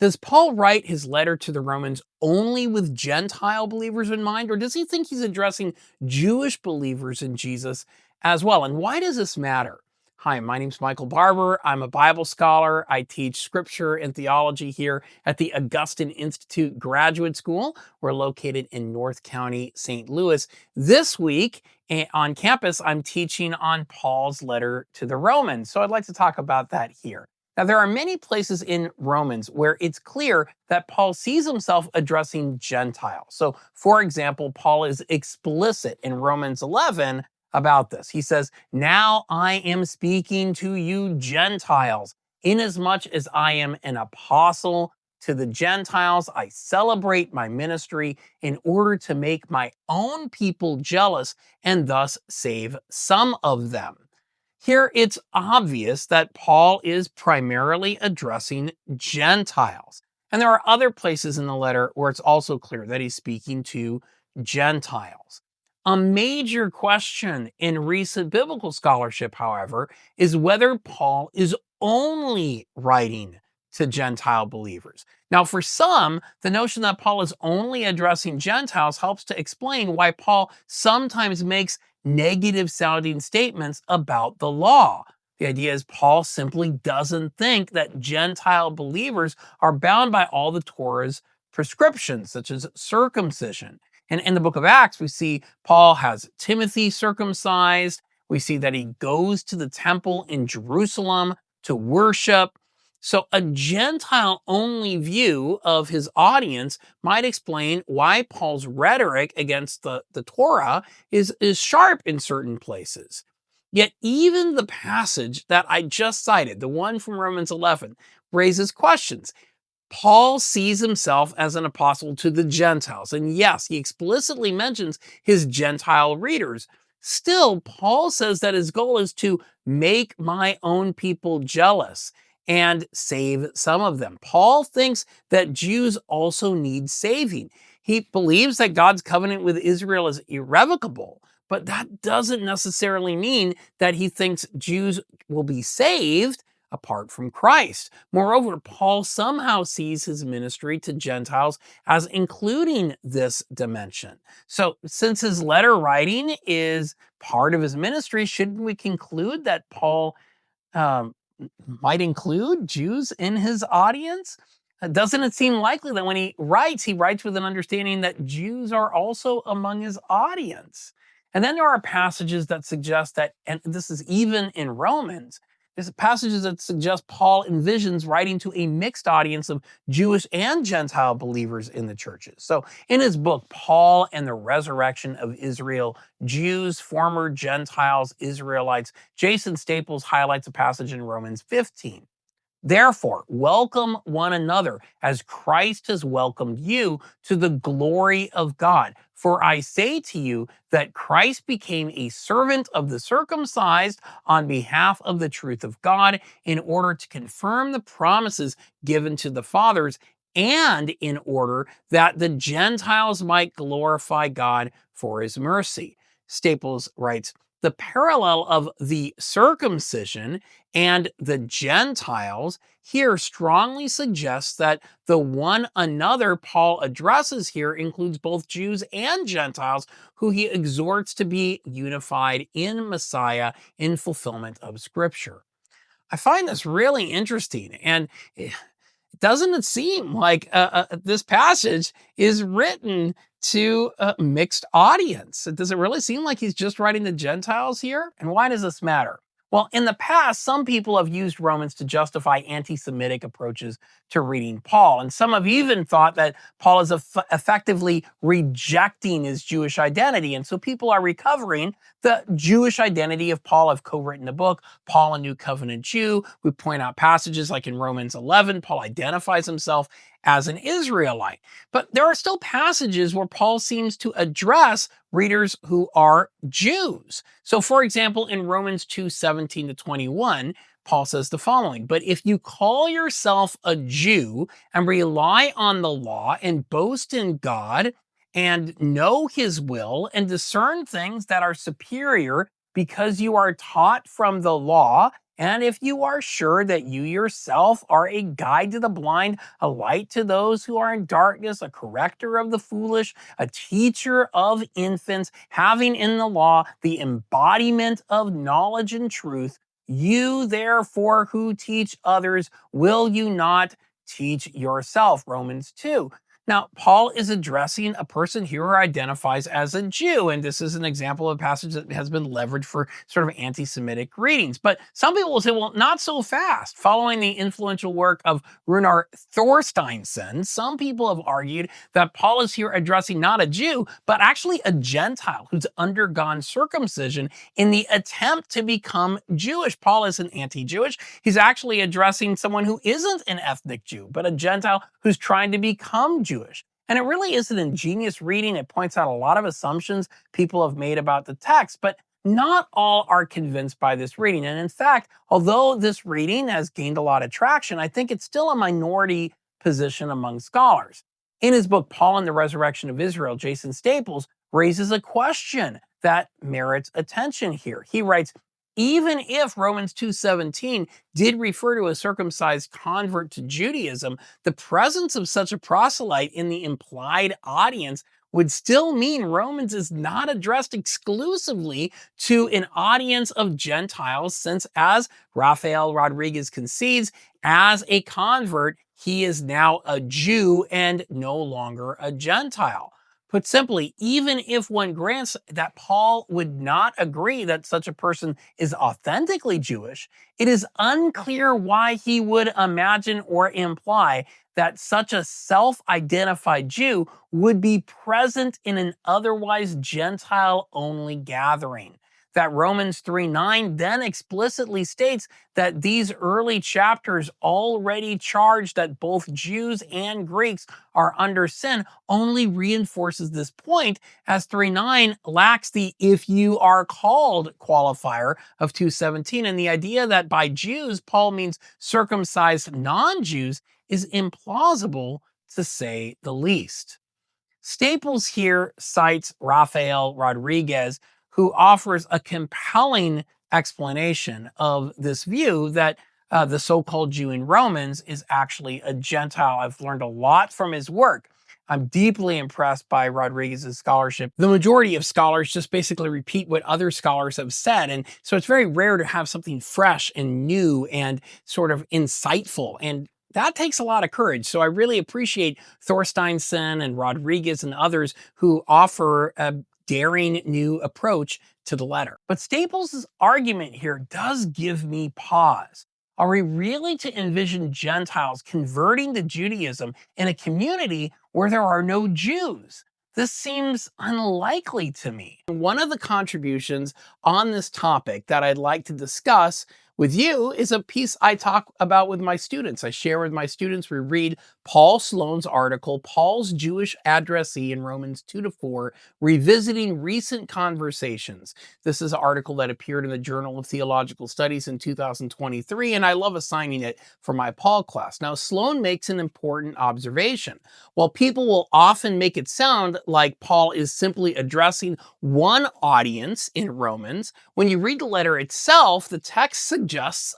Does Paul write his letter to the Romans only with Gentile believers in mind, or does he think he's addressing Jewish believers in Jesus as well? And why does this matter? Hi, my name's Michael Barber. I'm a Bible scholar. I teach scripture and theology here at the Augustine Institute Graduate School. We're located in North County, St. Louis. This week on campus, I'm teaching on Paul's letter to the Romans. So I'd like to talk about that here. Now, there are many places in Romans where it's clear that Paul sees himself addressing Gentiles. So, for example, Paul is explicit in Romans 11 about this. He says, "Now I am speaking to you Gentiles, inasmuch as I am an apostle to the Gentiles. I celebrate my ministry in order to make my own people jealous and thus save some of them." Here, it's obvious that Paul is primarily addressing Gentiles. And there are other places in the letter where it's also clear that he's speaking to Gentiles. A major question in recent biblical scholarship, however, is whether Paul is only writing to Gentile believers. Now, for some, the notion that Paul is only addressing Gentiles helps to explain why Paul sometimes makes negative sounding statements about the law. The idea is Paul simply doesn't think that Gentile believers are bound by all the Torah's prescriptions, such as circumcision. And in the book of Acts, we see Paul has Timothy circumcised. We see that he goes to the temple in Jerusalem to worship. So a Gentile-only view of his audience might explain why Paul's rhetoric against the Torah is sharp in certain places. Yet even the passage that I just cited, the one from Romans 11, raises questions. Paul sees himself as an apostle to the Gentiles. And yes, he explicitly mentions his Gentile readers. Still, Paul says that his goal is to make my own people jealous and save some of them. Paul thinks that Jews also need saving. He believes that God's covenant with Israel is irrevocable, but that doesn't necessarily mean that he thinks Jews will be saved apart from Christ. Moreover, Paul somehow sees his ministry to Gentiles as including this dimension. So, since his letter writing is part of his ministry, shouldn't we conclude that Paul um, might include Jews in his audience? Doesn't it seem likely that when he writes with an understanding that Jews are also among his audience? And then there are passages that suggest that, and this is even in Romans, there's passages that suggest Paul envisions writing to a mixed audience of Jewish and Gentile believers in the churches. So in his book, Paul and the Resurrection of Israel, Jews, Former Gentiles, Israelites, Jason Staples highlights a passage in Romans 15. Therefore, welcome one another as Christ has welcomed you to the glory of God. For I say to you that Christ became a servant of the circumcised on behalf of the truth of God in order to confirm the promises given to the fathers and in order that the Gentiles might glorify God for his mercy. Staples writes, the parallel of the circumcision and the Gentiles here strongly suggests that the one another Paul addresses here includes both Jews and Gentiles, who he exhorts to be unified in Messiah in fulfillment of Scripture. I find this really interesting, and doesn't it seem like this passage is written to a mixed audience? Does it really seem like he's just writing to Gentiles here? And why does this matter? Well, in the past, some people have used Romans to justify anti-Semitic approaches to reading Paul. And some have even thought that Paul is effectively rejecting his Jewish identity. And so people are recovering the Jewish identity of Paul. I've co-written a book, Paul, a New Covenant Jew. We point out passages like in Romans 11, Paul identifies himself as an Israelite. But there are still passages where Paul seems to address readers who are Jews. So, for example, in Romans 2:17-21, Paul says the following, but if you call yourself a Jew and rely on the law and boast in God and know his will and discern things that are superior because you are taught from the law And if you are sure that you yourself are a guide to the blind, a light to those who are in darkness, a corrector of the foolish, a teacher of infants, having in the law the embodiment of knowledge and truth, you therefore who teach others, will you not teach yourself? Romans 2. Now, Paul is addressing a person here who identifies as a Jew, and this is an example of a passage that has been leveraged for sort of anti-Semitic readings. But some people will say, well, not so fast. Following the influential work of Runar Thorsteinsson, some people have argued that Paul is here addressing not a Jew, but actually a Gentile who's undergone circumcision in the attempt to become Jewish. Paul isn't anti-Jewish. He's actually addressing someone who isn't an ethnic Jew, but a Gentile who's trying to become Jewish. And it really is an ingenious reading. It points out a lot of assumptions people have made about the text, but not all are convinced by this reading. And in fact, although this reading has gained a lot of traction, I think it's still a minority position among scholars. In his book, Paul and the Resurrection of Israel, Jason Staples raises a question that merits attention here. He writes, even if Romans 2:17 did refer to a circumcised convert to Judaism, the presence of such a proselyte in the implied audience would still mean Romans is not addressed exclusively to an audience of Gentiles, since, as Rafael Rodriguez concedes, as a convert, he is now a Jew and no longer a Gentile. Put simply, even if one grants that Paul would not agree that such a person is authentically Jewish, it is unclear why he would imagine or imply that such a self-identified Jew would be present in an otherwise Gentile-only gathering. That Romans 3:9 then explicitly states that these early chapters already charge that both Jews and Greeks are under sin only reinforces this point, as 3:9 lacks the "if you are called" qualifier of 2:17, and the idea that by Jews Paul means circumcised non-Jews is implausible, to say the least. Staples here cites Rafael Rodriguez, who offers a compelling explanation of this view that the so-called Jew in Romans is actually a Gentile. I've learned a lot from his work. I'm deeply impressed by Rodriguez's scholarship. The majority of scholars just basically repeat what other scholars have said, and so it's very rare to have something fresh and new and sort of insightful, and that takes a lot of courage. So I really appreciate Thorsteinsson and Rodriguez and others who offer a daring new approach to the letter. But Staples' argument here does give me pause. Are we really to envision Gentiles converting to Judaism in a community where there are no Jews? This seems unlikely to me. One of the contributions on this topic that I'd like to discuss with you is a piece I talk about with my students. I share with my students, we read Paul Sloan's article, Paul's Jewish Addressee in Romans 2-4, Revisiting Recent Conversations. This is an article that appeared in the Journal of Theological Studies in 2023, and I love assigning it for my Paul class. Now, Sloan makes an important observation. While people will often make it sound like Paul is simply addressing one audience in Romans, when you read the letter itself, the text suggests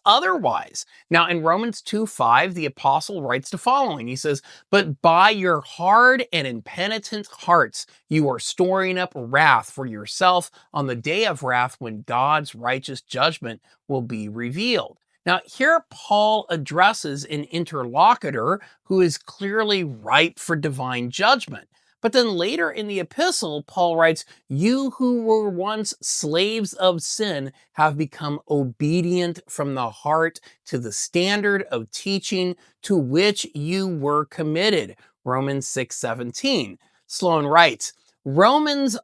otherwise. Now, in Romans 2:5, the apostle writes the following. He says, "But by your hard and impenitent hearts, you are storing up wrath for yourself on the day of wrath when God's righteous judgment will be revealed." Now, here Paul addresses an interlocutor who is clearly ripe for divine judgment. But then later in the epistle, Paul writes, "You who were once slaves of sin have become obedient from the heart to the standard of teaching to which you were committed." Romans 6:17. Sloan writes, Romans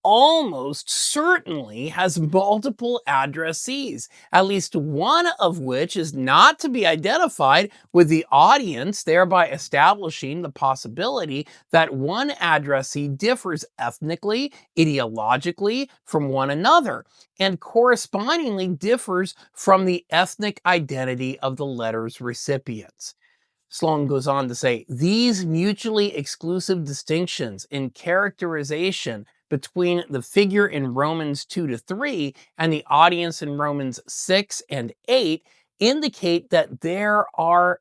almost certainly has multiple addressees, at least one of which is not to be identified with the audience, thereby establishing the possibility that one addressee differs ethnically, ideologically from one another, and correspondingly differs from the ethnic identity of the letter's recipients. Sloan goes on to say, these mutually exclusive distinctions in characterization between the figure in Romans 2-3 and the audience in Romans 6 and 8 indicate that there are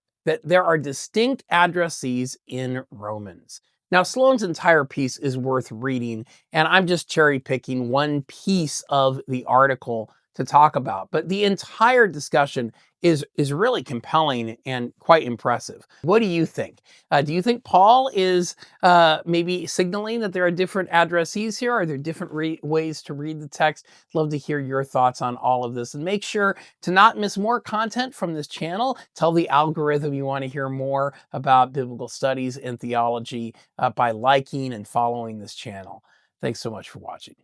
distinct addressees in Romans. Now, Sloan's entire piece is worth reading, and I'm just cherry picking one piece of the article to talk about. But the entire discussion is really compelling and quite impressive. What do you think? Do you think Paul is maybe signaling that there are different addressees here? Are there different ways to read the text? Love to hear your thoughts on all of this. And make sure to not miss more content from this channel. Tell the algorithm you want to hear more about biblical studies and theology by liking and following this channel. Thanks so much for watching.